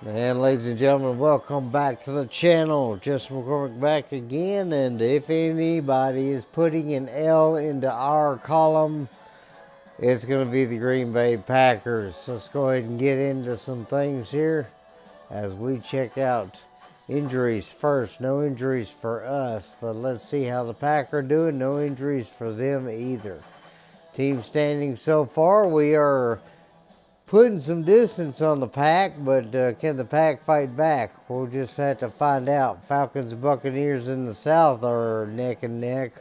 And ladies and gentlemen, welcome back to the channel. Justin McCormick back again, and if anybody is putting an L into our column, it's going to be the Green Bay Packers. Let's go ahead and get into some things here as we check out injuries first. No injuries for us, but let's see how the Packers are doing. No injuries for them either. Team standing so far, we are putting some distance on the Pack, but can the Pack fight back? We'll just have to find out. Falcons and Buccaneers in the South are neck and neck,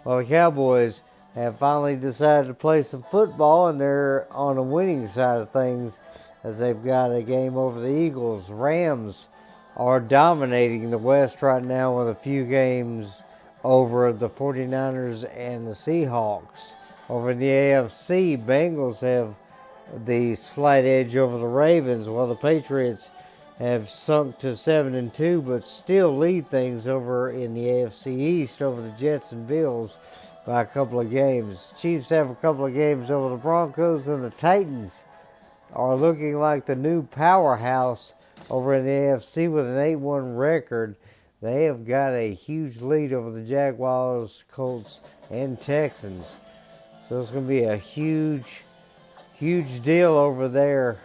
while the Cowboys have finally decided to play some football, and they're on the winning side of things as they've got a game over the Eagles. Rams are dominating the West right now with a few games over the 49ers and the Seahawks. Over in the AFC, Bengals have the slight edge over the Ravens, while the Patriots have sunk to 7-2, but still lead things over in the AFC East over the Jets and Bills by a couple of games. Chiefs have a couple of games over the Broncos, and the Titans are looking like the new powerhouse over in the AFC with an 8-1 record. They have got a huge lead over the Jaguars, Colts, and Texans. So it's going to be a huge deal over there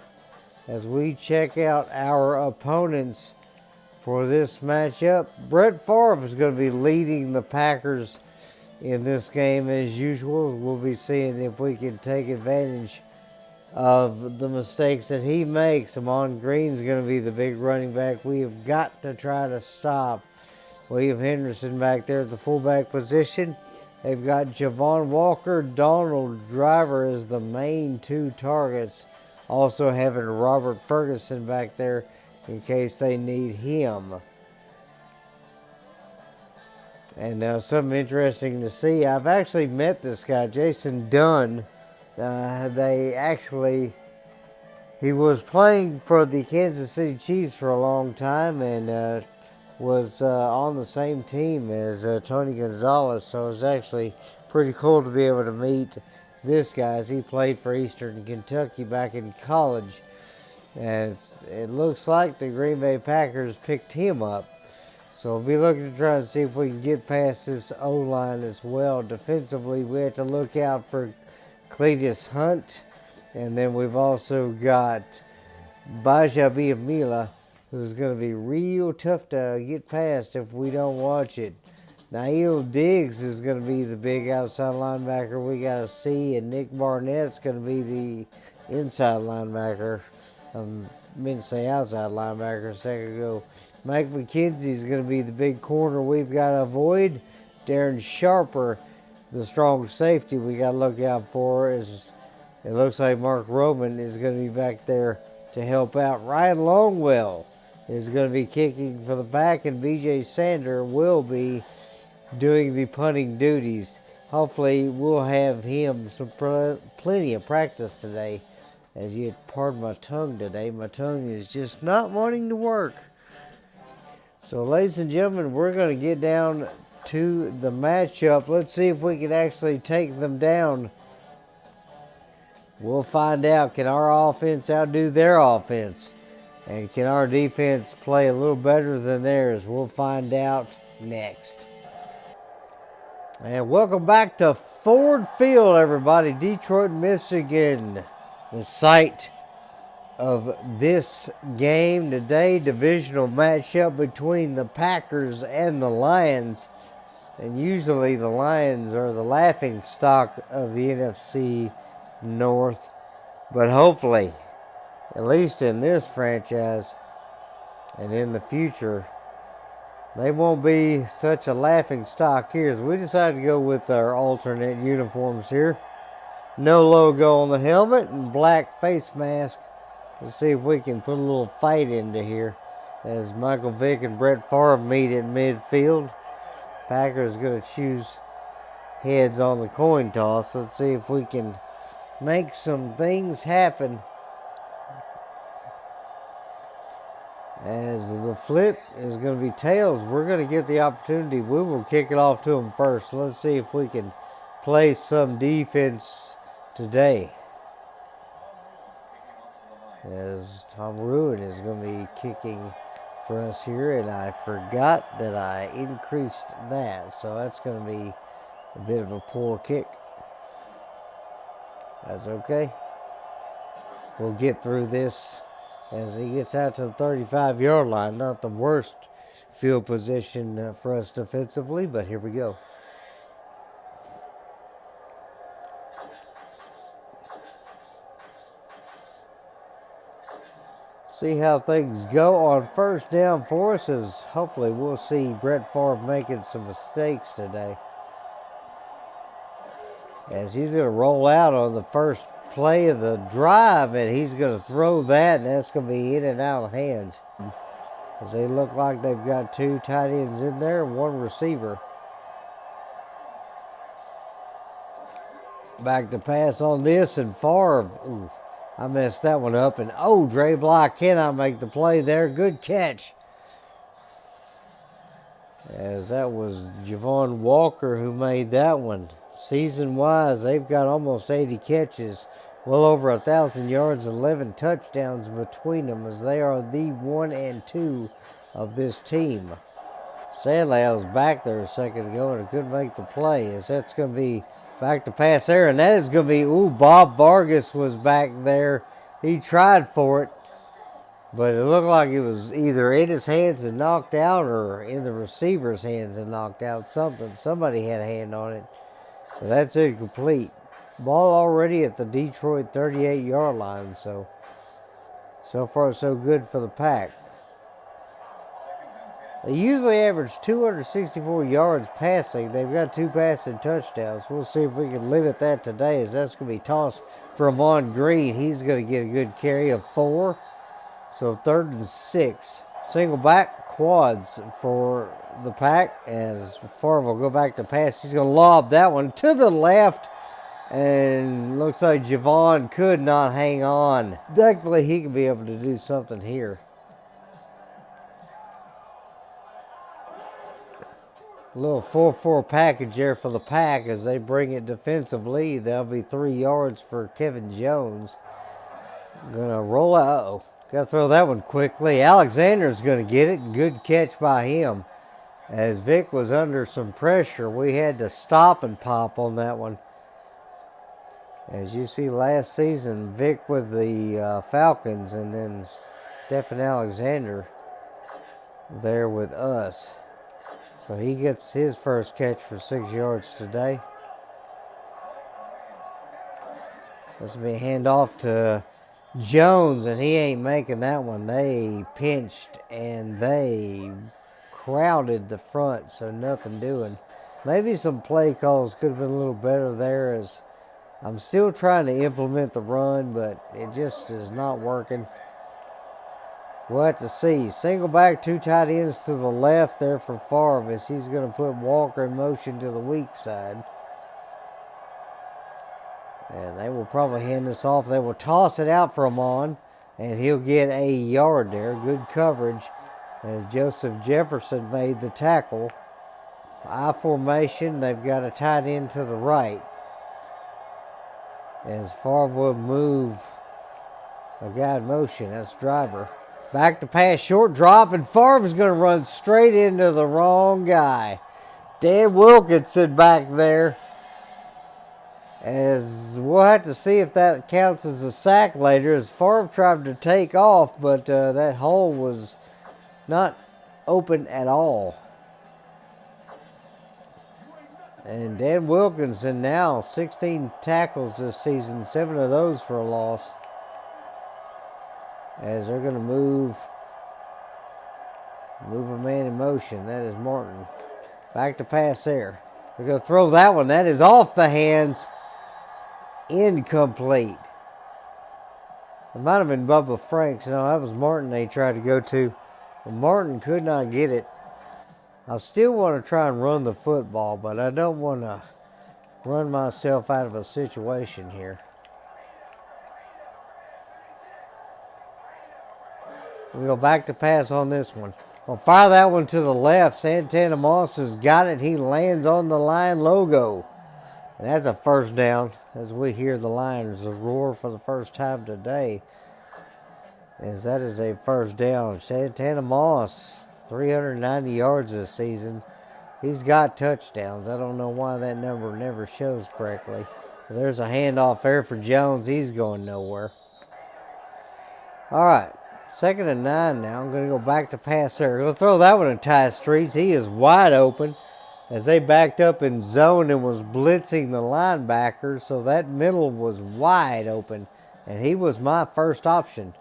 as we check out our opponents for this matchup. Brett Favre is going to be leading the Packers in this game as usual. We'll be seeing if we can take advantage of the mistakes that he makes. Amon Green's going to be the big running back we have got to try to stop. William Henderson back there at the fullback position. They've got Javon Walker, Donald Driver as the main two targets. Also having Robert Ferguson back there in case they need him. And something interesting to see. I've actually met this guy, Jason Dunn. He was playing for the Kansas City Chiefs for a long time, and was on the same team as Tony Gonzalez, so it was actually pretty cool to be able to meet this guy as he played for Eastern Kentucky back in college. And it looks like the Green Bay Packers picked him up. So we'll be looking to try and see if we can get past this O-line as well. Defensively, we have to look out for Cletus Hunt. And then we've also got Baja Biamila, who's going to be real tough to get past if we don't watch it. Nail Diggs is going to be the big outside linebacker we got to see, and Nick Barnett's going to be the inside linebacker. I meant to say outside linebacker a second ago. Mike McKenzie is going to be the big corner we've got to avoid. Darren Sharper, the strong safety we got to look out for. It looks like Mark Roman is going to be back there to help out. Ryan Longwell is going to be kicking for the back, and BJ Sander will be doing the punting duties. Hopefully we'll have him plenty of practice today. As you pardon my tongue today, my tongue is just not wanting to work. So ladies and gentlemen, we're going to get down to the matchup. Let's see if we can actually take them down. We'll find out. Can our offense outdo their offense? And can our defense play a little better than theirs? We'll find out next. And welcome back to Ford Field, everybody. Detroit, Michigan. The site of this game today. Divisional matchup between the Packers and the Lions. And usually the Lions are the laughing stock of the NFC North. But hopefully, at least in this franchise and in the future, they won't be such a laughing stock here. So we decided to go with our alternate uniforms here. No logo on the helmet and black face mask. Let's see if we can put a little fight into here as Michael Vick and Brett Favre meet at midfield. Packers going to choose heads on the coin toss. Let's see if we can make some things happen. As the flip is going to be tails, we're going to get the opportunity. We will kick it off to them first. Let's see if we can play some defense today. as Tom Ruin is going to be kicking for us here, and I forgot that I increased that, so that's going to be a bit of a poor kick. That's okay. We'll get through this as he gets out to the 35-yard line. Not the worst field position for us defensively, but here we go. See how things go on first down for us, as hopefully we'll see Brett Favre making some mistakes today. As he's going to roll out on the first play of the drive, and he's going to throw that, and that's going to be in and out of hands. As they look like they've got two tight ends in there and one receiver. Back to pass on this, and Favre, ooh, I messed that one up, and oh, Dre Bly cannot make the play there. Good catch. As that was Javon Walker who made that one. Season-wise, they've got almost 80 catches, well over 1,000 yards, 11 touchdowns between them, as they are the 1 and 2 of this team. Sadly, I was back there a second ago and I couldn't make the play, as that's going to be back to pass there, and that is going to be, ooh, Bob Vargas was back there. He tried for it, but it looked like it was either in his hands and knocked out or in the receiver's hands and knocked out. Somebody had a hand on it. So that's incomplete. Ball already at the Detroit 38-yard line, so far so good for the Pack. They usually average 264 yards passing. They've got 2 passing touchdowns. We'll see if we can limit that today, as that's going to be tossed for Amon Green. He's going to get a good carry of 4. So 3rd and 6. Single back quads for the Pack, as Favre will go back to pass. He's going to lob that one to the left, and looks like Javon could not hang on. Thankfully, he can be able to do something here. A little 4-4 package there for the Pack as they bring it defensively. That'll be 3 yards for Kevin Jones. Gonna roll out. Uh-oh. Got to throw that one quickly. Alexander's going to get it. Good catch by him. As Vic was under some pressure, we had to stop and pop on that one. As you see last season, Vic with the Falcons, and then Stephen Alexander there with us. So he gets his first catch for 6 yards today. This will be a handoff to Jones, and he ain't making that one. They pinched and they crowded the front, so nothing doing. Maybe some play calls could have been a little better there, as I'm still trying to implement the run, but it just is not working. We'll have to see. Single back, 2 tight ends to the left there for Favre, as he's going to put Walker in motion to the weak side. And they will probably hand this off. They will toss it out for Amon, and he'll get a yard there. Good coverage as Joseph Jefferson made the tackle. I formation, they've got a tight end to the right. As Favre will move a guy in motion, that's driver. Back to pass, short drop, and Favre's going to run straight into the wrong guy. Dan Wilkinson back there. As we'll have to see if that counts as a sack later, as Favre tried to take off, but that hole was not open at all. And Dan Wilkinson now 16 tackles this season, 7 of those for a loss. As they're going to move a man in motion. That is Martin. Back to pass there. They're going to throw that one. That is off the hands. Incomplete. It might have been Bubba Franks. No, that was Martin they tried to go to. But Martin could not get it. I still want to try and run the football, but I don't want to run myself out of a situation here. We go back to pass on this one. We'll fire that one to the left. Santana Moss has got it. He lands on the Lion logo. And that's a first down as we hear the Lions roar for the first time today. as that is a first down. Santana Moss, 390 yards this season. He's got touchdowns. I don't know why that number never shows correctly. There's a handoff there for Jones. He's going nowhere. All right, 2nd and 9 now. I'm going to go back to pass there. Going to throw that one to Ty Streets. He is wide open as they backed up in zone and was blitzing the linebacker. So that middle was wide open, and he was my first option.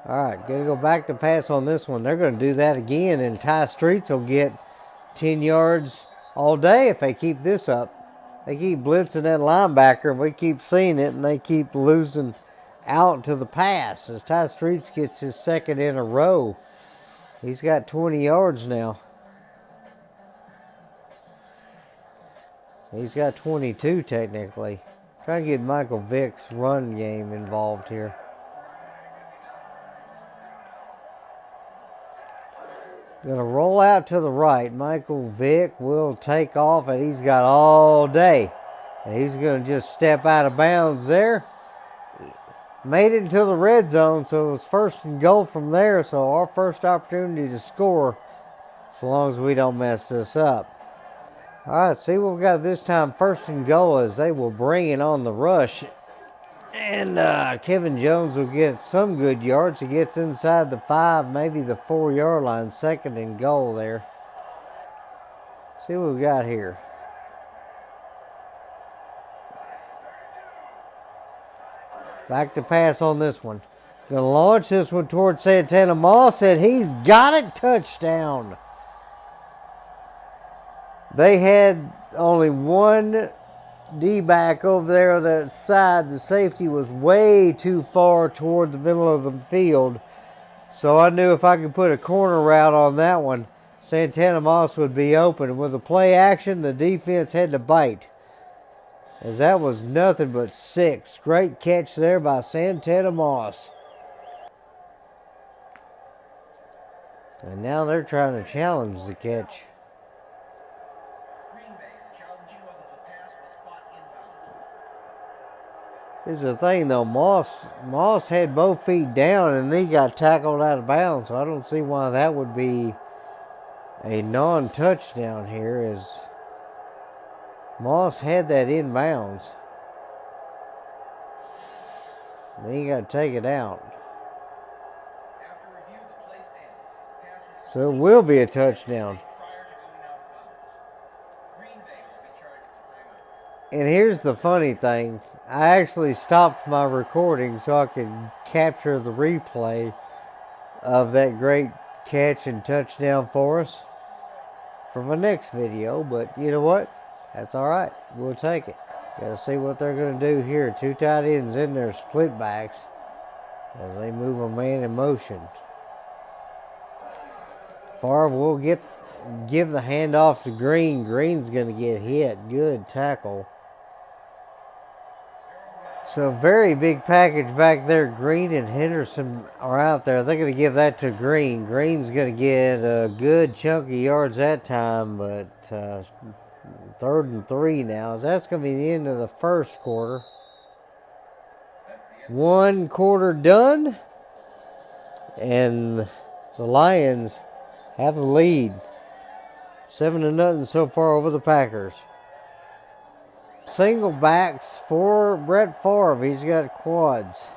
All right, going to go back to pass on this one. They're going to do that again, and Ty Streets will get 10 yards all day if they keep this up. They keep blitzing that linebacker, and we keep seeing it, and they keep losing out to the pass as Ty Streets gets his 2nd in a row. He's got 20 yards now. He's got 22 technically. Trying to get Michael Vick's run game involved here. Going to roll out to the right. Michael Vick will take off, and he's got all day. And he's going to just step out of bounds there. Made it into the red zone, so it was 1st and goal from there. So our first opportunity to score, so long as we don't mess this up. All right, see what we got this time. 1st and goal as they will bring it on the rush. And Kevin Jones will get some good yards. He gets inside the 5, maybe the 4-yard line. 2nd and goal there. See what we got here. Back to pass on this one. Going to launch this one towards Santana Moss, and he's got it. Touchdown. They had only one D-back over there on that side. The safety was way too far toward the middle of the field. So I knew if I could put a corner route on that one, Santana Moss would be open. With the play action, the defense had to bite, as that was nothing but 6. Great catch there by Santana Moss. And now they're trying to challenge the catch. Here's the thing though, Moss had both feet down and he got tackled out of bounds, so I don't see why that would be a non-touchdown here, as Moss had that in bounds. Then you got to take it out. So it will be a touchdown. And here's the funny thing. I actually stopped my recording so I could capture the replay of that great catch and touchdown for us for my next video. But you know what? That's all right. We'll take it. Got to see what they're going to do here. 2 tight ends in there, split backs, as they move a man in motion. Favre will give the handoff to Green. Green's going to get hit. Good tackle. So very big package back there. Green and Henderson are out there. They're going to give that to Green. Green's going to get a good chunk of yards that time, but 3rd and 3 now. So that's going to be the end of the first quarter. 1 quarter done, and the Lions have the lead. 7-0 so far over the Packers. Single backs for Brett Favre. He's got quads.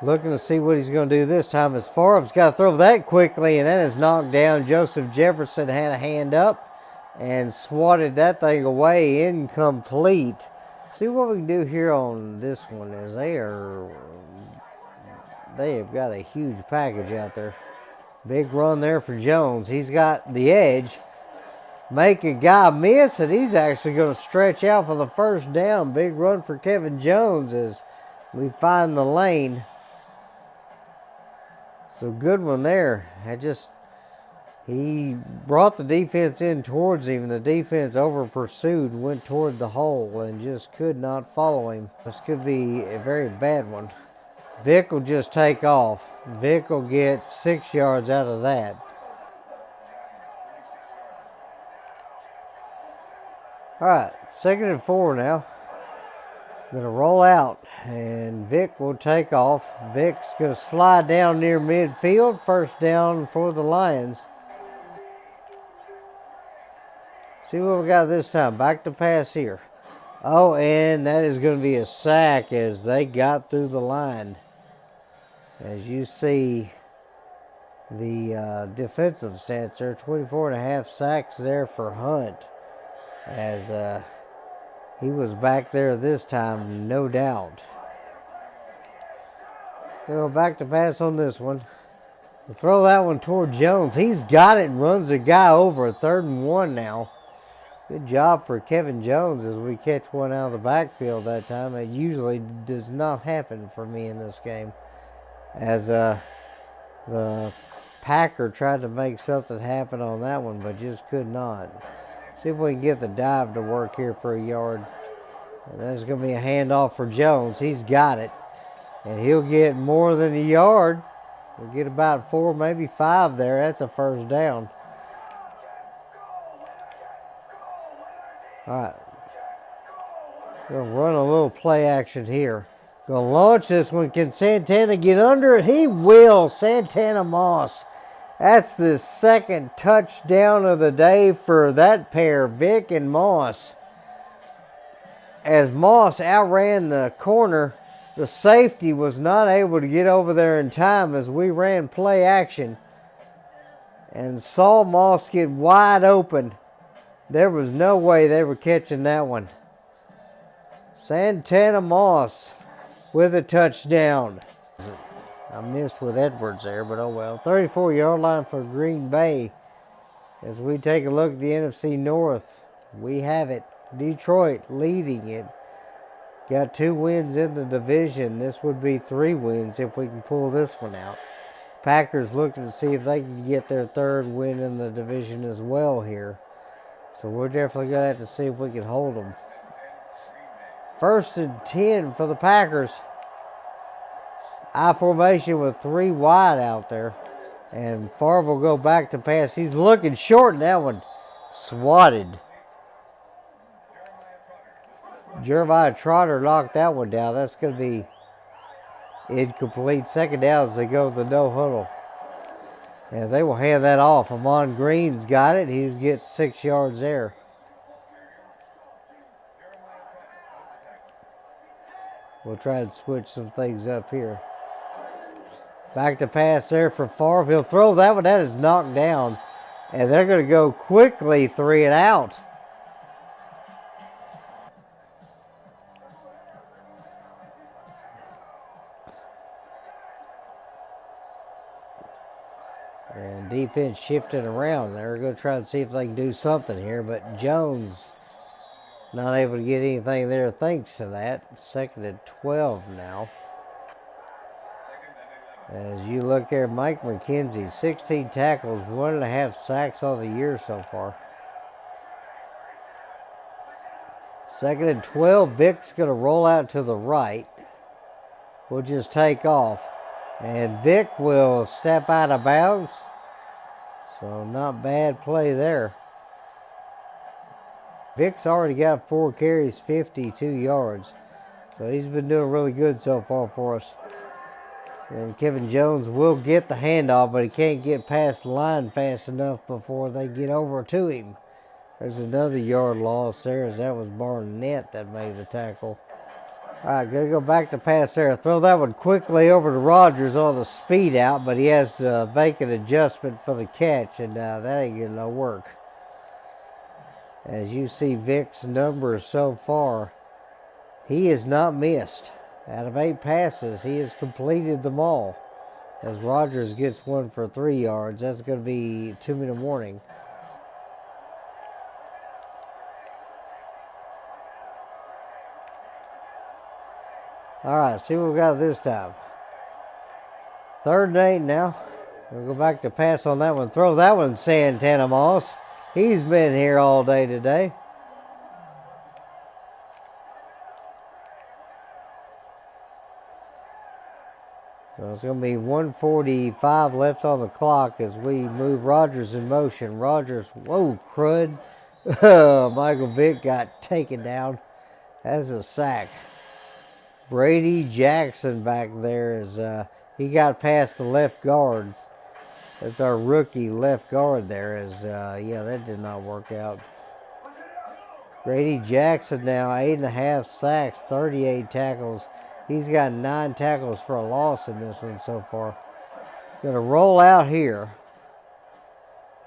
Looking to see what he's going to do this time, as Favre's got to throw that quickly, and that is knocked down. Joseph Jefferson had a hand up and swatted that thing away. Incomplete. See what we can do here on this one is they have got a huge package out there. Big run there for Jones. He's got the edge. Make a guy miss, and he's actually going to stretch out for the first down. Big run for Kevin Jones as we find the lane. So good one there. He brought the defense in towards him, and the defense over pursued, went toward the hole, and just could not follow him. This could be a very bad one. Vick will just take off. Vick will get 6 yards out of that. All right, 2nd and 4 now. Gonna roll out, and Vic will take off. Vic's gonna slide down near midfield. First down for the Lions. See what we got this time. Back to pass here. Oh, and that is going to be a sack as they got through the line. As you see, the defensive stats there, 24.5 sacks there for Hunt. As he was back there this time, no doubt. Go back to pass on this one. We'll throw that one toward Jones. He's got it and runs the guy over. 3rd and 1 now. Good job for Kevin Jones as we catch one out of the backfield that time. It usually does not happen for me in this game. As the Packer tried to make something happen on that one, but just could not. See if we can get the dive to work here for a yard. And that's going to be a handoff for Jones. He's got it. And he'll get more than a yard. We'll get about 4, maybe 5 there. That's a first down. All right. Going to run a little play action here. Going to launch this one. Can Santana get under it? He will. Santana Moss. That's the 2nd touchdown of the day for that pair, Vic and Moss. As Moss outran the corner, the safety was not able to get over there in time as we ran play action and saw Moss get wide open. There was no way they were catching that one. Santana Moss with a touchdown. I missed with Edwards there, but oh well. 34-yard line for Green Bay. As we take a look at the NFC North, we have it. Detroit leading it. Got 2 wins in the division. This would be 3 wins if we can pull this one out. Packers looking to see if they can get their 3rd win in the division as well here. So we're definitely going to have to see if we can hold them. 1st and 10 for the Packers. I formation with 3 wide out there. And Favre will go back to pass. He's looking short in that one. Swatted. Jeremiah Trotter knocked that one down. That's going to be incomplete. 2nd down as they go to the no huddle. And they will hand that off. Amon Green's got it. He gets 6 yards there. We'll try and switch some things up here. Back to pass there for Favre. He'll throw that one. That is knocked down. And they're going to go quickly 3 and out. And defense shifting around. They're going to try to see if they can do something here. But Jones not able to get anything there thanks to that. 2nd and 12 now. As you look there, Mike McKenzie, 16 tackles, 1.5 sacks on the year so far. 2nd and 12. Vic's going to roll out to the right. We'll just take off. And Vic will step out of bounds. So not bad play there. Vic's already got 4 carries, 52 yards. So he's been doing really good so far for us. And Kevin Jones will get the handoff, but he can't get past the line fast enough before they get over to him. There's another yard loss there, as that was Barnett that made the tackle. All right, going to go back to pass there. Throw that one quickly over to Rodgers on the speed out, but he has to make an adjustment for the catch, and that ain't going to work. As you see Vic's numbers so far, he has not missed. Out of 8 passes, he has completed them all. As Rodgers gets one for 3 yards, that's going to be 2-minute warning. All right, see what we got this time. 3rd and 8 now. We'll go back to pass on that one. Throw that one, Santana Moss. He's been here all day today. So it's going to be 1:45 left on the clock as we move Rodgers in motion. Rodgers, whoa, crud. Michael Vick got taken down. That's a sack. Brady Jackson back there is he got past the left guard. That's our rookie left guard there. Yeah, that did not work out. Brady Jackson now 8.5 sacks, 38 tackles. He's got 9 tackles for a loss in this one so far. Gonna roll out here.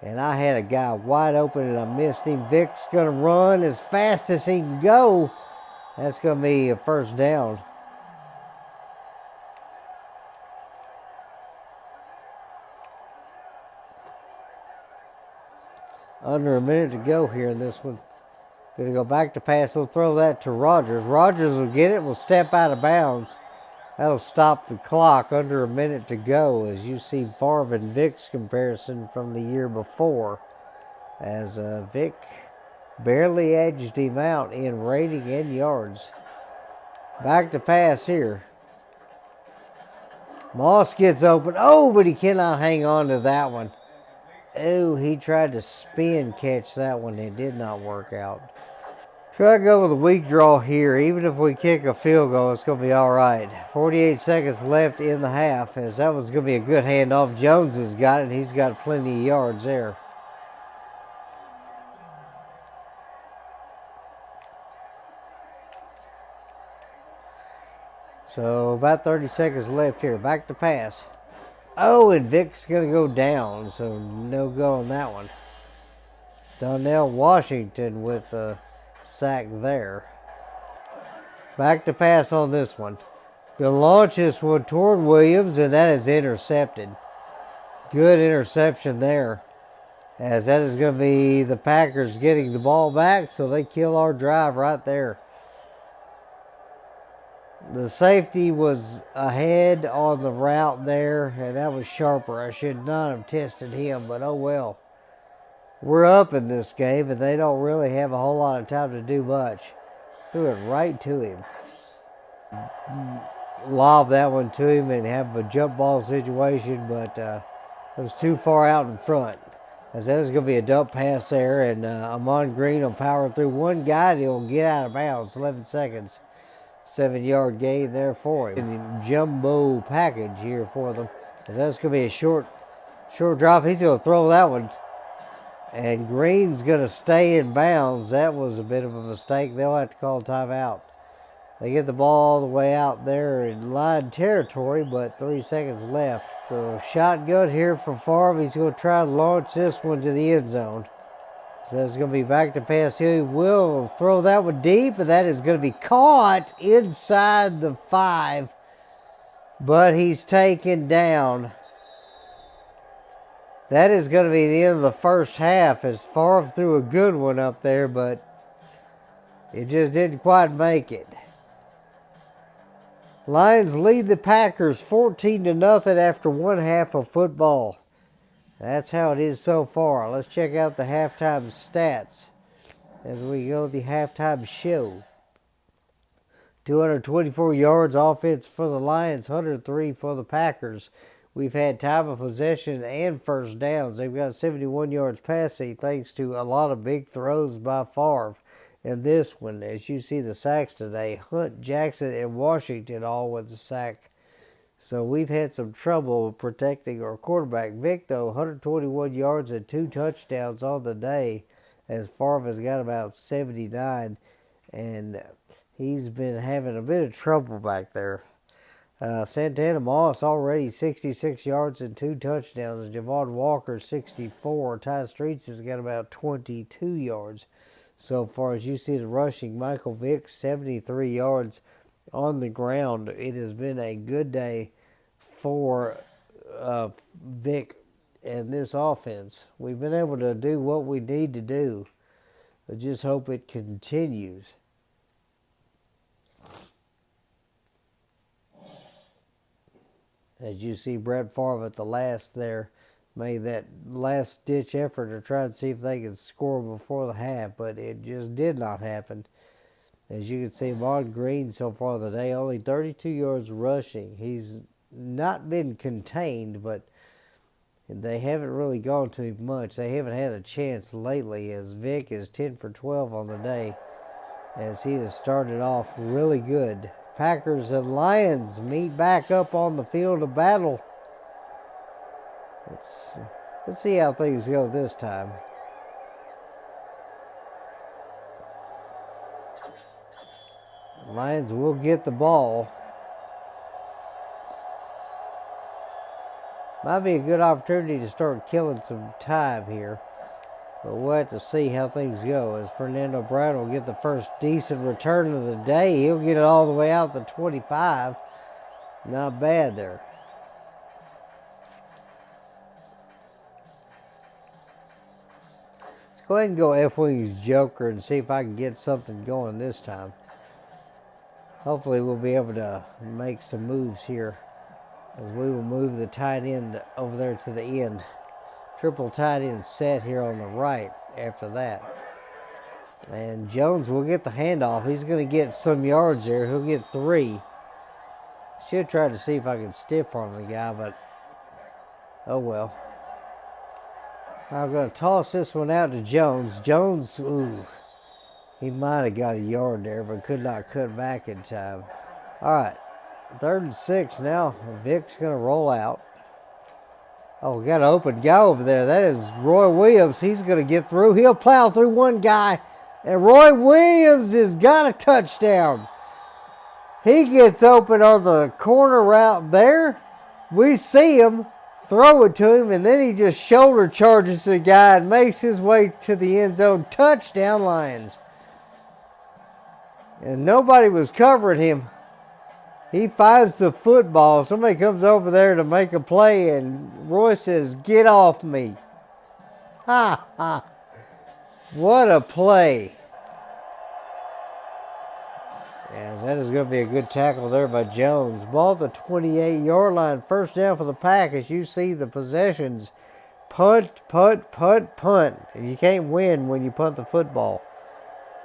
And I had a guy wide open and I missed him. Vic's gonna run as fast as he can go. That's gonna be a first down. Under a minute to go here in this one. Gonna go back to pass. We'll throw that to Rogers. Rogers will get it. Will step out of bounds. That'll stop the clock. Under a minute to go, as you see Favre and Vic's comparison from the year before, as Vic barely edged him out in rating and yards. Back to pass here. Moss gets open. Oh, but he cannot hang on to that one. Oh, he tried to spin catch that one. It did not work out. Try to go with a weak draw here. Even if we kick a field goal, it's going to be all right. 48 seconds left in the half, as that was going to be a good handoff. Jones has got it. He's got plenty of yards there. So about 30 seconds left here. Back to pass. Oh, and Vic's going to go down, so no go on that one. Donnell Washington with the sack there. Back to pass on this one. Going to launch this one toward Williams, and that is intercepted. Good interception there, as that is going to be the Packers getting the ball back, so they kill our drive right there. The safety was ahead on the route there, and that was Sharper. I should not have tested him, but oh well. We're up in this game, and they don't really have a whole lot of time to do much. Threw it right to him. Lob that one to him and have a jump ball situation, but it was too far out in front. As that is going to be a dump pass there, and Amon Green will power through one guy, and he'll get out of bounds. 11 seconds. 7-yard gain there for him. In the jumbo package here for them. As that's going to be a short drop. He's going to throw that one. And Green's going to stay in bounds. That was a bit of a mistake. They'll have to call timeout. They get the ball all the way out there in line territory, but 3 seconds left. So shotgun here for Favre. He's going to try to launch this one to the end zone. So it's going to be back to pass. He will throw that one deep, and that is going to be caught inside the 5. But he's taken down. That is going to be the end of the first half, as Favre threw a good one up there, but it just didn't quite make it. Lions lead the Packers 14-0 after one half of football. That's how it is so far. Let's check out the halftime stats as we go to the halftime show. 224 yards offense for the Lions, 103 for the Packers. We've had time of possession and first downs. They've got 71 yards passing thanks to a lot of big throws by Favre. And this one, as you see the sacks today, Hunt, Jackson, and Washington all with the sack. So we've had some trouble protecting our quarterback. Vic, though, 121 yards and 2 touchdowns on the day, as Favre has got about 79. And he's been having a bit of trouble back there. Santana Moss already 66 yards and 2 touchdowns. Javon Walker 64. Ty Streets has got about 22 yards so far. As you see the rushing, Michael Vick 73 yards on the ground. It has been a good day for Vic and this offense. We've been able to do what we need to do. I just hope it continues. As you see, Brett Favre at the last there made that last-ditch effort to try and see if they could score before the half, but it just did not happen. As you can see, Amon Green so far today, only 32 yards rushing. He's not been contained, but they haven't really gone to him much. They haven't had a chance lately, as Vic is 10 for 12 on the day, as he has started off really good. Packers and Lions meet back up on the field of battle. Let's see how things go this time. Lions will get the ball. Might be a good opportunity to start killing some time here. But we'll have to see how things go, as Fernando Brown will get the first decent return of the day. He'll get it all the way out to 25. Not bad there. Let's go ahead and go F-Wings Joker and see if I can get something going this time. Hopefully we'll be able to make some moves here, as we will move the tight end over there to the end. Triple tight end set here on the right after that. And Jones will get the handoff. He's going to get some yards there. He'll get 3. Should try to see if I can stiff arm the guy, but oh well. I'm going to toss this one out to Jones. Jones, ooh, he might have got a yard there, but could not cut back in time. All right, 3rd and 6 now. Vic's going to roll out. Oh, we got an open guy over there. That is Roy Williams. He's going to get through. He'll plow through one guy. And Roy Williams has got a touchdown. He gets open on the corner route there. We see him throw it to him, and then he just shoulder charges the guy and makes his way to the end zone. Touchdown, Lions. And nobody was covering him. He finds the football. Somebody comes over there to make a play, and Roy says, "Get off me." Ha ha. What a play. Yes, that is going to be a good tackle there by Jones. Ball at the 28-yard line. First down for the Pack. As you see the possessions. Punt, punt, punt, punt. And you can't win when you punt the football.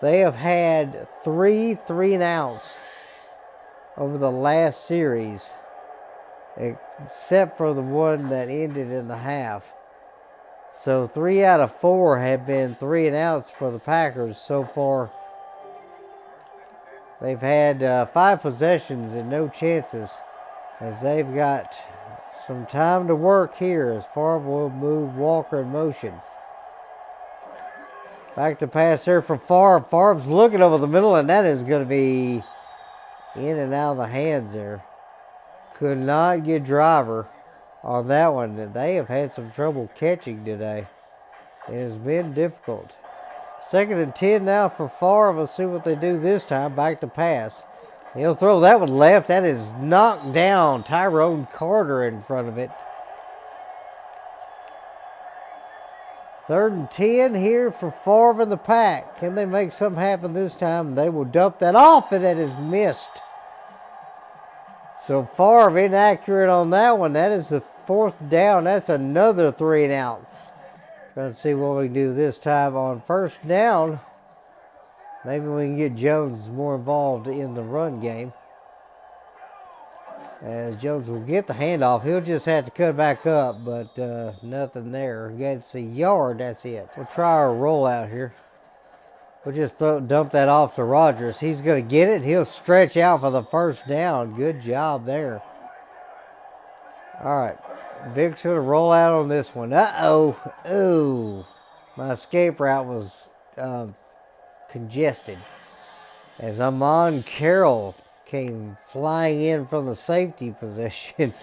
They have had 3 3-and-outs over the last series, except for the one that ended in the half. So 3 out of 4 have been 3-and-outs for the Packers so far. They've had 5 possessions and no chances, as they've got some time to work here as Favre will move Walker in motion. Back to pass there for Favre. Favre's looking over the middle, and that is going to be in and out of the hands there. Could not get Driver on that one. They have had some trouble catching today. It has been difficult. 2nd and 10 now for Favre. Let's see what they do this time. Back to pass. He'll throw that one left. That is knocked down. Tyrone Carter in front of it. 3rd and 10 here for Favre and the Pack. Can they make something happen this time? They will dump that off, and that is missed. So Favre inaccurate on that one. That is the 4th down. That's another 3-and-out. Trying to see what we can do this time on 1st down. Maybe we can get Jones more involved in the run game. As Jones will get the handoff. He'll just have to cut back up, but nothing there. Gets a yard, that's it. We'll try our rollout here. We'll just dump that off to Rodgers. He's going to get it. He'll stretch out for the 1st down. Good job there. All right. Vic's going to roll out on this one. Uh-oh. Ooh. My escape route was congested, as Amon Carroll came flying in from the safety position,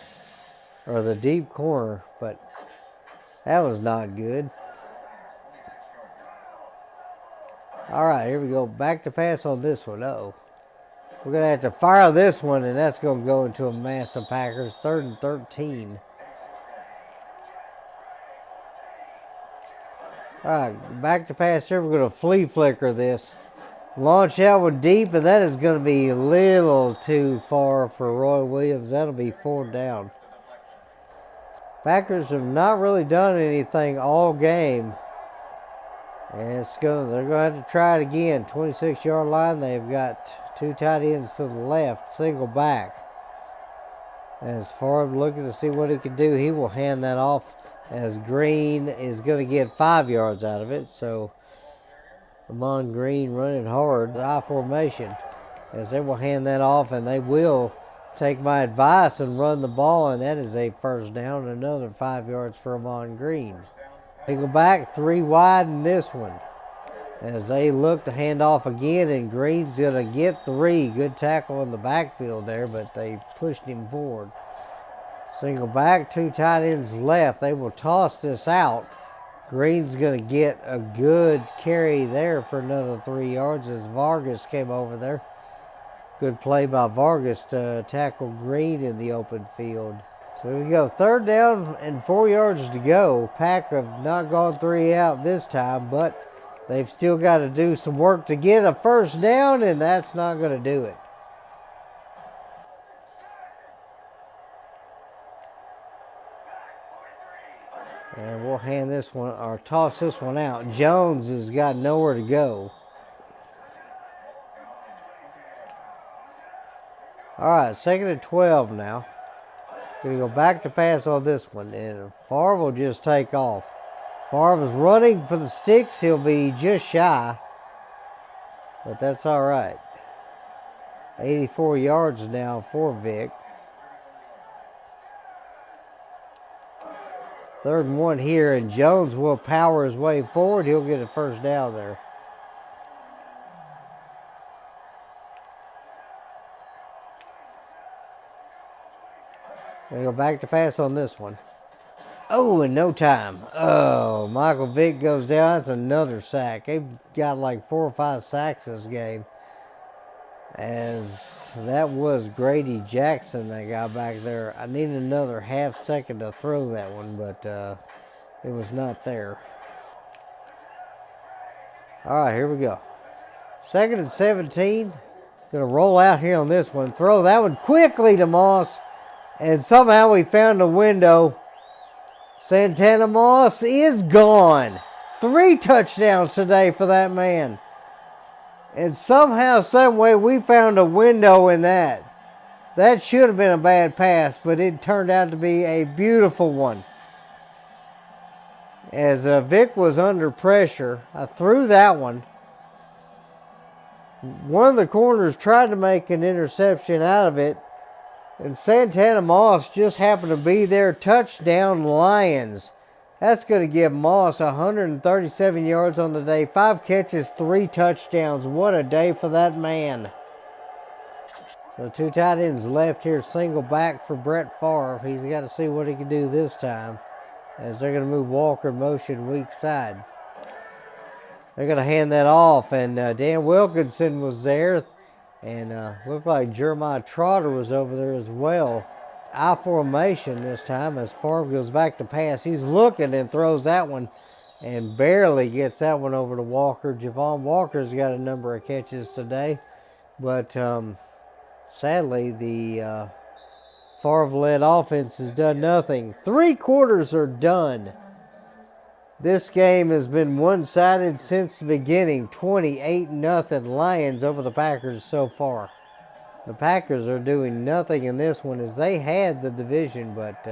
or the deep corner, but that was not good. All right, here we go. Back to pass on this one. Uh-oh. We're going to have to fire this one, and that's going to go into a mass of Packers. 3rd and 13. All right, back to pass here. We're going to flea flicker this. Launch out one deep, and that is going to be a little too far for Roy Williams. That'll be 4th down. Packers have not really done anything all game. And they're going to have to try it again. 26-yard line. They've got 2 tight ends to the left. Single back. As Favre looking to see what he can do, he will hand that off, as Green is going to get 5 yards out of it. So Amon Green running hard. I formation. as they will hand that off, and they will take my advice and run the ball, and that is a first down, another 5 yards for Amon Green. They go back 3 wide in this one as they look to hand off again, and Green's going to get 3. Good tackle in the backfield there, but they pushed him forward. Single back, 2 tight ends left. They will toss this out. Green's going to get a good carry there for another 3 yards as Vargas came over there. Good play by Vargas to tackle Green in the open field. So here we go. 3rd down and 4 yards to go. Pack have not gone 3 out this time, but they've still got to do some work to get a first down, and that's not going to do it. And we'll hand this one, or toss this one out. Jones has got nowhere to go. All right, 2nd and 12 now. Going to go back to pass on this one, and Favre will just take off. Favre is running for the sticks. He'll be just shy, but that's all right. 84 yards now for Vic. 3rd and 1 here, and Jones will power his way forward. He'll get a first down there. They go back to pass on this one. Oh, in no time. Oh, Michael Vick goes down. That's another sack. They've got like 4 or 5 sacks this game. As that was Grady Jackson that got back there. I need another half second to throw that one, but it was not there. All right, here we go. 2nd and 17. Going to roll out here on this one. Throw that one quickly to Moss. And somehow we found a window. Santana Moss is gone. 3 touchdowns today for that man. And somehow, some way, we found a window in that. That should have been a bad pass, but it turned out to be a beautiful one. As Vic was under pressure, I threw that one. One of the corners tried to make an interception out of it, and Santana Moss just happened to be there. Touchdown Lions. That's going to give Moss 137 yards on the day. 5 catches, 3 touchdowns. What a day for that man. So 2 tight ends left here. Single back for Brett Favre. He's got to see what he can do this time, as they're going to move Walker in motion weak side. They're going to hand that off, and Dan Wilkinson was there. And looked like Jeremiah Trotter was over there as well. I formation this time as Favre goes back to pass. He's looking and throws that one and barely gets that one over to Walker. Javon Walker's got a number of catches today. But sadly, the Favre-led offense has done nothing. 3 quarters are done. This game has been one-sided since the beginning. 28-0 Lions over the Packers so far. The Packers are doing nothing in this one, as they had the division, but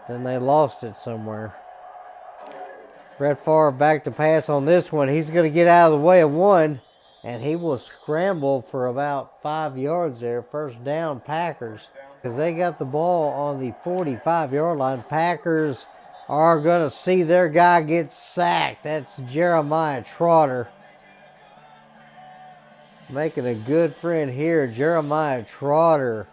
then they lost it somewhere. Brett Favre back to pass on this one. He's going to get out of the way of one, and he will scramble for about 5 yards there. First down, Packers, because they got the ball on the 45-yard line. Packers are going to see their guy get sacked. That's Jeremiah Trotter. Making a good friend here. Jeremiah Trotter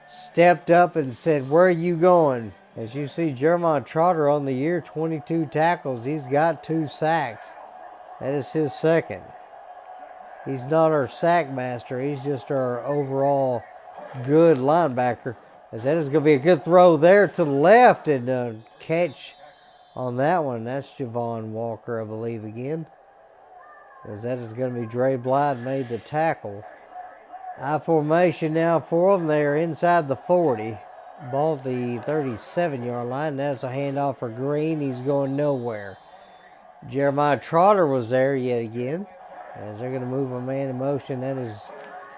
stepped up and said, "Where are you going?" As you see, Jeremiah Trotter on the year, 22 tackles. He's got 2 sacks. That is his 2nd. He's not our sack master. He's just our overall good linebacker. As that is going to be a good throw there to the left, and catch on that one. That's Javon Walker, I believe, again. As that is going to be Dre Blythe made the tackle. I formation now for them. They are inside the 40. Ball at the 37-yard line. That's a handoff for Green. He's going nowhere. Jeremiah Trotter was there yet again. As they're going to move a man in motion. That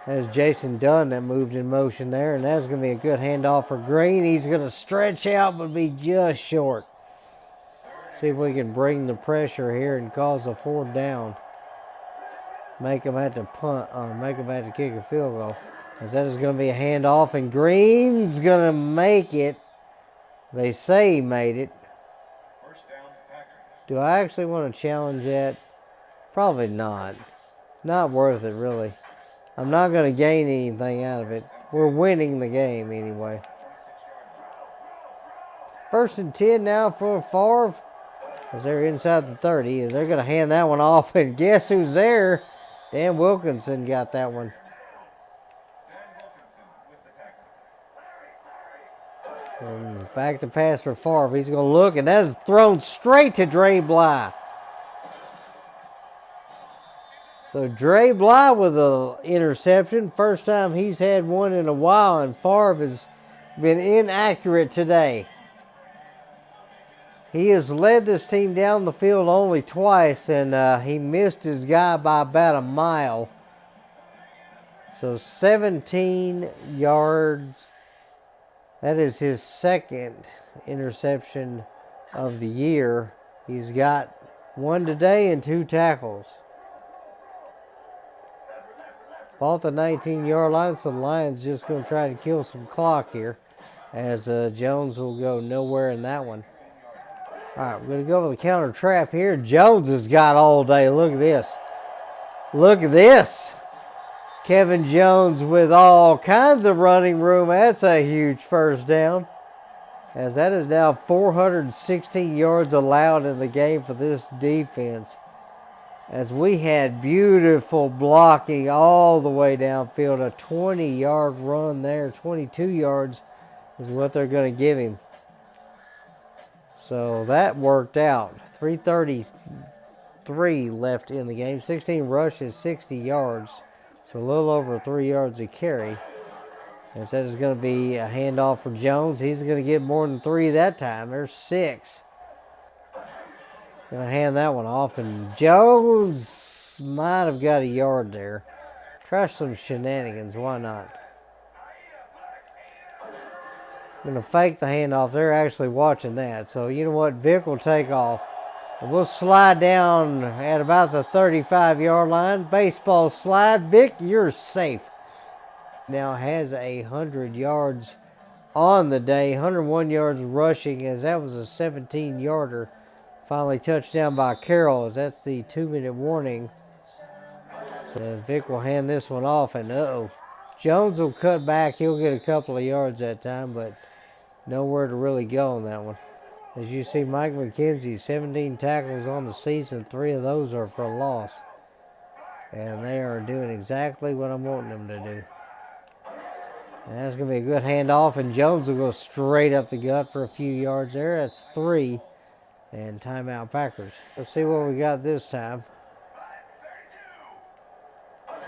is Jason Dunn that moved in motion there. And that's going to be a good handoff for Green. He's going to stretch out but be just short. See if we can bring the pressure here and cause a 4th down. make them have to punt or make them have to kick a field goal. As that is going to be a handoff, and Green's going to make it. They say he made it. Do I actually want to challenge that? Probably not. Not worth it, really. I'm not going to gain anything out of it. We're winning the game anyway. 1st and 10 now for Favre. As they're inside the 30. And they're going to hand that one off. And guess who's there? Dan Wilkinson got that one. And back to pass for Favre. He's going to look, and that's thrown straight to Dre Bly. So Dre Bly with an interception. First time he's had one in a while, and Favre has been inaccurate today. He has led this team down the field only twice, and he missed his guy by about a mile. So 17 yards. That is his second interception of the year. He's got one today and 2 tackles. Bought the 19-yard line, so the Lions just going to try to kill some clock here, as Jones will go nowhere in that one. All right, we're going to go with the counter trap here. Jones has got all day. Look at this. Look at this. Kevin Jones with all kinds of running room. That's a huge first down, as that is now 416 yards allowed in the game for this defense, as we had beautiful blocking all the way downfield. A 20-yard run there. 22 yards is what they're going to give him. So that worked out. 3:33 left in the game. 16 rushes, 60 yards. So a little over 3 yards a carry. And that is going to be a handoff for Jones. He's going to get more than 3 that time. There's 6. Going to hand that one off. And Jones might have got a yard there. Try some shenanigans. Why not? Going to fake the handoff. They're actually watching that. So you know what? Vic will take off. And we'll slide down at about the 35-yard line. Baseball slide. Vic, you're safe. Now has 100 yards on the day. 101 yards rushing, as that was a 17-yarder. Finally touched down by Carroll, as that's the 2-minute warning. So Vic will hand this one off, and Jones will cut back. He'll get a couple of yards that time, but nowhere to really go on that one. As you see, Mike McKenzie, 17 tackles on the season. 3 of those are for loss. And they are doing exactly what I'm wanting them to do. And that's going to be a good handoff, and Jones will go straight up the gut for a few yards there. That's 3. And timeout Packers. Let's see what we got this time.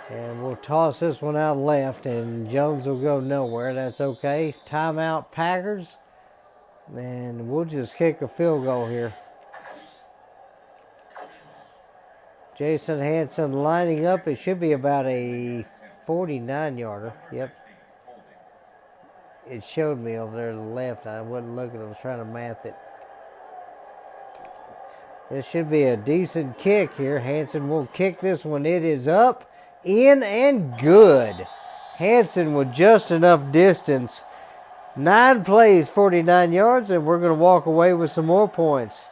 And we'll toss this one out left, and Jones will go nowhere. That's okay. Timeout Packers. And we'll just kick a field goal here. Jason Hanson lining up. It should be about a 49-yarder. Yep. It showed me over there to the left. I wasn't looking. I was trying to math it. This should be a decent kick here. Hanson will kick this one. It is up, in, and good. Hanson with just enough distance. 9 plays, 49 yards, and we're going to walk away with some more points.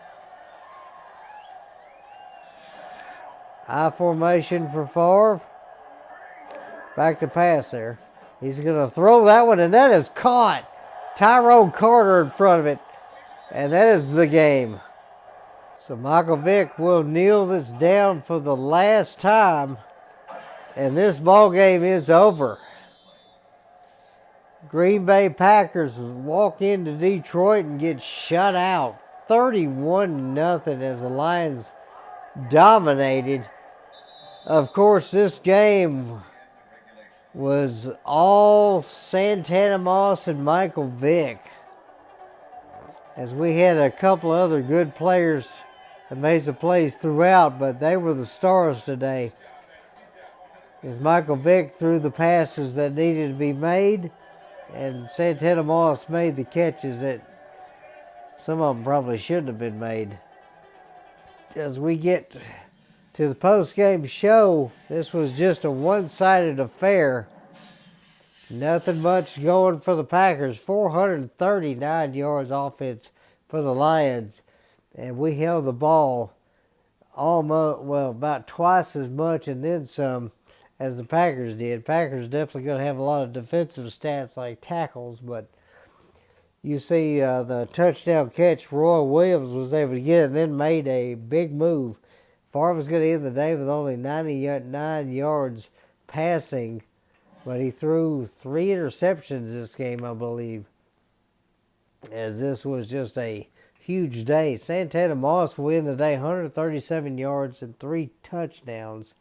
I formation for Favre. Back to pass there. He's going to throw that one, and that is caught. Tyrone Carter in front of it, and that is the game. So Michael Vick will kneel this down for the last time, and this ball game is over. Green Bay Packers walk into Detroit and get shut out 31-0 as the Lions dominated. Of course, this game was all Santana Moss and Michael Vick, as we had a couple of other good players that made some plays throughout, but they were the stars today. As Michael Vick threw the passes that needed to be made, and Santana Moss made the catches that some of them probably shouldn't have been made. As we get to the post-game show. This was just a one-sided affair. Nothing much going for the Packers. 439 yards offense for the Lions. And we held the ball about twice as much and then some as the Packers did. Packers definitely going to have a lot of defensive stats like tackles, but you see the touchdown catch, Roy Williams was able to get it and then made a big move. Favre was going to end the day with only 99 yards passing, but he threw 3 interceptions this game, I believe, as this was just a huge day. Santana Moss will end the day 137 yards and 3 touchdowns.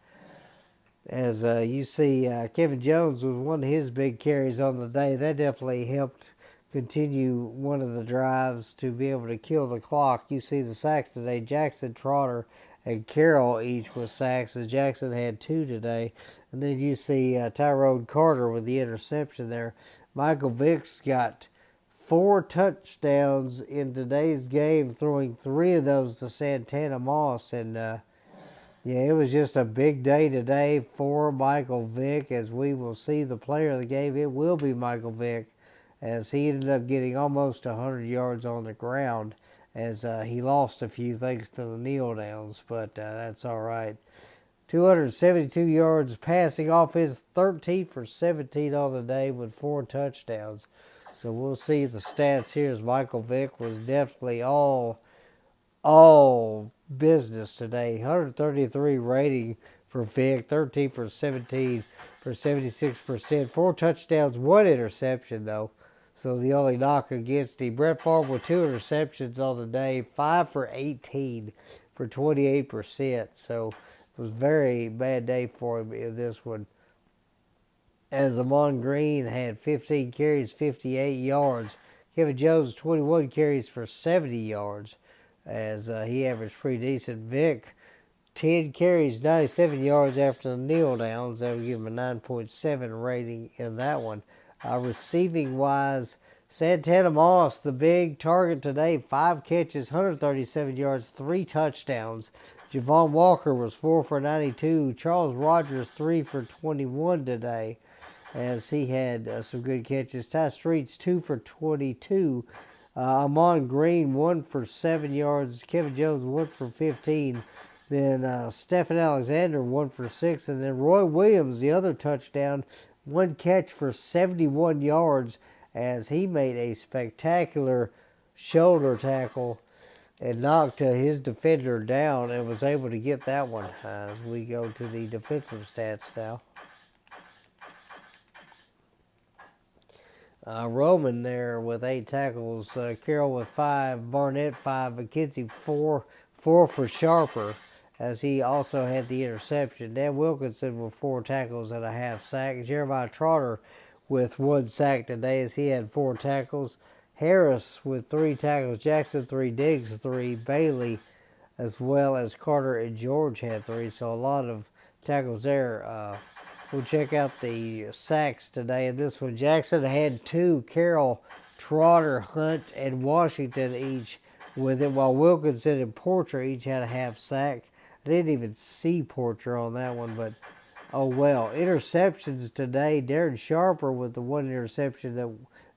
As you see, Kevin Jones was one of his big carries on the day. That definitely helped continue one of the drives to be able to kill the clock. You see the sacks today. Jackson, Trotter, and Carroll each with sacks, as Jackson had 2 today. And then you see Tyrone Carter with the interception there. Michael Vick's got 4 touchdowns in today's game, throwing 3 of those to Santana Moss. And it was just a big day today for Michael Vick, as we will see the player of the game. It will be Michael Vick, as he ended up getting almost 100 yards on the ground, as he lost a few thanks to the kneel downs, but that's all right. 272 yards passing offense, 13 for 17 on the day with 4 touchdowns. So we'll see the stats here, as Michael Vick was definitely all business today. 133 rating for Vick, 13 for 17 for 76%. 4 touchdowns, 1 interception though. So the only knock against him. Brett Favre with 2 interceptions on the day, 5 for 18 for 28%. So it was a very bad day for him in this one. As Amon Green had 15 carries, 58 yards. Kevin Jones, 21 carries for 70 yards, as he averaged pretty decent. Vick, 10 carries, 97 yards after the kneel downs. That would give him a 9.7 rating in that one. Receiving wise, Santana Moss, the big target today, 5 catches, 137 yards, 3 touchdowns. Javon Walker was 4 for 92. Charles Rogers, 3 for 21 today, as he had some good catches. Ty Streets, 2 for 22. Amon Green, 1 for 7 yards. Kevin Jones, 1 for 15. Then Stephen Alexander, 1 for 6. And then Roy Williams, the other touchdown, 1 catch for 71 yards, as he made a spectacular shoulder tackle and knocked his defender down and was able to get that one. As we go to the defensive stats now. Roman there with 8 tackles. Carroll with 5. Barnett 5. McKenzie 4 for Sharper, as he also had the interception. Dan Wilkinson with 4 tackles and a half sack. Jeremiah Trotter with 1 sack today, as he had 4 tackles. Harris with 3 tackles. Jackson 3. Diggs 3. Bailey, as well as Carter and George, had 3. So a lot of tackles there. We'll check out the sacks today. In this one, Jackson had 2. Carroll, Trotter, Hunt, and Washington each with it, while Wilkinson and Porter each had a half sack. I didn't even see Porter on that one, but oh well. Interceptions today, Darren Sharper with the 1 interception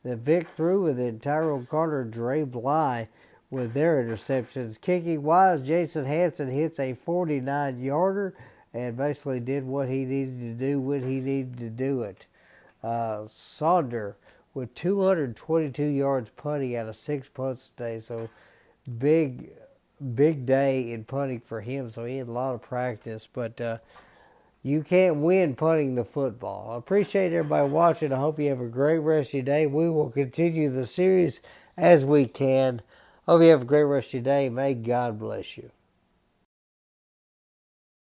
that Vick threw, and then Tyrone Carter and Dre Bly with their interceptions. Kicking wise, Jason Hanson hits a 49-yarder and basically did what he needed to do when he needed to do it. Sonder with 222 yards punting out of 6 punts today, so big day in punting for him, so he had a lot of practice, but you can't win punting the football. I appreciate everybody watching. I hope you have a great rest of your day. We will continue the series as we can. Hope you have a great rest of your day. May God bless you.